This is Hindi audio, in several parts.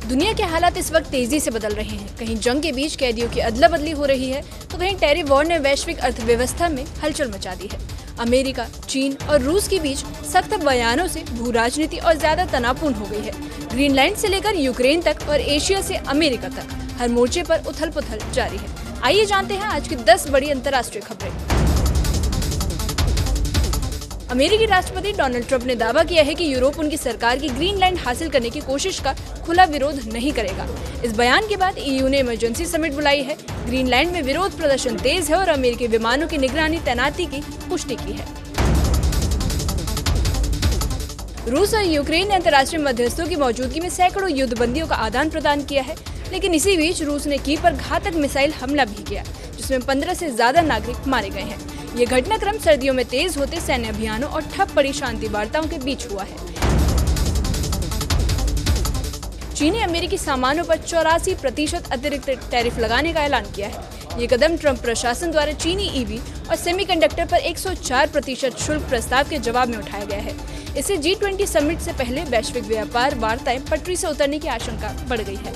दुनिया के हालात इस वक्त तेजी से बदल रहे हैं। कहीं जंग के बीच कैदियों की अदला बदली हो रही है, तो कहीं टैरिफ वॉर ने वैश्विक अर्थव्यवस्था में हलचल मचा दी है। अमेरिका, चीन और रूस के बीच सख्त बयानों से भू राजनीति और ज्यादा तनावपूर्ण हो गई है। ग्रीनलैंड से लेकर यूक्रेन तक और एशिया से अमेरिका तक हर मोर्चे पर उथल पुथल जारी है। आइए जानते हैं आज की 10 बड़ी अंतर्राष्ट्रीय खबरें। अमेरिकी राष्ट्रपति डोनाल्ड ट्रंप ने दावा किया है कि यूरोप उनकी सरकार की ग्रीनलैंड हासिल करने की कोशिश का खुला विरोध नहीं करेगा। इस बयान के बाद ईयू ने इमरजेंसी समिट बुलाई है। ग्रीनलैंड में विरोध प्रदर्शन तेज है और अमेरिकी विमानों की निगरानी तैनाती की पुष्टि की है। रूस और यूक्रेन ने अंतर्राष्ट्रीय मध्यस्थों की मौजूदगी में सैकड़ों युद्धबंदियों का आदान प्रदान किया है, लेकिन इसी बीच रूस ने कीव पर घातक मिसाइल हमला भी किया, जिसमें 15 से ज्यादा नागरिक मारे गए हैं। ये घटनाक्रम सर्दियों में तेज होते सैन्य अभियानों और ठप पड़ी शांति वार्ताओं के बीच हुआ है। चीन ने अमेरिकी सामानों पर 84% अतिरिक्त टैरिफ लगाने का ऐलान किया है। ये कदम ट्रंप प्रशासन द्वारा चीनी ईवी और सेमीकंडक्टर पर 104% शुल्क प्रस्ताव के जवाब में उठाया गया है। इससे G20 समिट से पहले वैश्विक व्यापार वार्ताएं पटरी से उतरने की आशंका बढ़ गई है।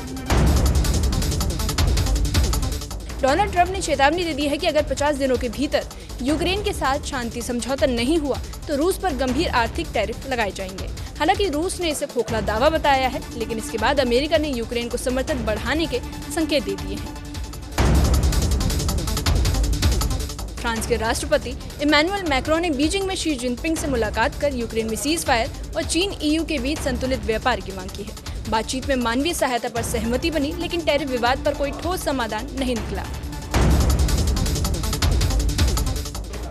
डोनाल्ड ट्रंप ने चेतावनी दे दी है कि अगर 50 दिनों के भीतर यूक्रेन के साथ शांति समझौता नहीं हुआ तो रूस पर गंभीर आर्थिक टैरिफ लगाए जाएंगे। हालांकि रूस ने इसे खोखला दावा बताया है, लेकिन इसके बाद अमेरिका ने यूक्रेन को समर्थन बढ़ाने के संकेत दे दिए हैं। फ्रांस के राष्ट्रपति इमैनुअल मैक्रोन ने बीजिंग में शी जिनपिंग से मुलाकात कर यूक्रेन में सीज फायर और चीन ईयू के बीच संतुलित व्यापार की मांग की है। बातचीत में मानवीय सहायता पर सहमति बनी, लेकिन टैरिफ विवाद पर कोई ठोस समाधान नहीं निकला।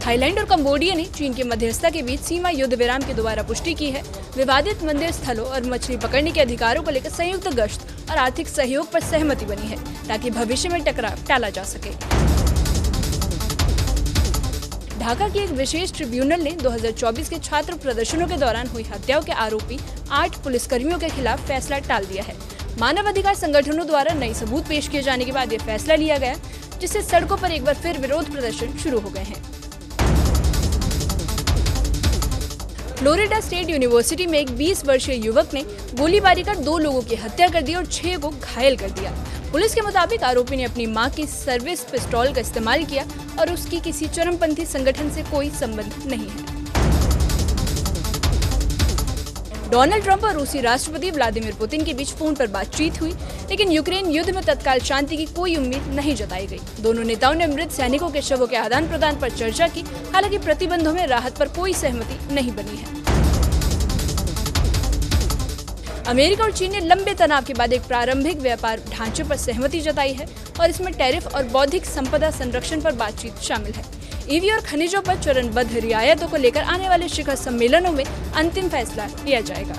थाईलैंड और कंबोडिया ने चीन के मध्यस्थता के बीच सीमा युद्ध विराम की दोबारा पुष्टि की है। विवादित मंदिर स्थलों और मछली पकड़ने के अधिकारों को लेकर संयुक्त गश्त और आर्थिक सहयोग पर सहमति बनी है, ताकि भविष्य में टकराव टाला जा सके। ढाका की एक विशेष ट्रिब्यूनल ने 2024 के छात्र प्रदर्शनों के दौरान हुई हत्याओं के आरोपी 8 पुलिसकर्मियों के खिलाफ फैसला टाल दिया है। मानवाधिकार संगठनों द्वारा नए सबूत पेश किए जाने के बाद ये फैसला लिया गया, जिससे सड़कों पर एक बार फिर विरोध प्रदर्शन शुरू हो गए हैं। फ्लोरिडा स्टेट यूनिवर्सिटी में एक 20 वर्षीय युवक ने गोलीबारी कर 2 लोगों की हत्या कर दी और 6 को घायल कर दिया। पुलिस के मुताबिक आरोपी ने अपनी मां की सर्विस पिस्तौल का इस्तेमाल किया और उसकी किसी चरमपंथी संगठन से कोई संबंध नहीं है। डोनाल्ड ट्रंप और रूसी राष्ट्रपति व्लादिमीर पुतिन के बीच फोन पर बातचीत हुई, लेकिन यूक्रेन युद्ध में तत्काल शांति की कोई उम्मीद नहीं जताई गई। दोनों नेताओं ने मृत सैनिकों के शवों के आदान प्रदान पर चर्चा की। हालांकि प्रतिबंधों में राहत पर कोई सहमति नहीं बनी है। अमेरिका और चीन ने लंबे तनाव के बाद एक प्रारंभिक व्यापार ढांचे पर सहमति जताई है और इसमें टैरिफ और बौद्धिक संपदा संरक्षण पर बातचीत शामिल है। ईवी और खनिजों पर चरणबद्ध रियायतों को लेकर आने वाले शिखर सम्मेलनों में अंतिम फैसला लिया जाएगा।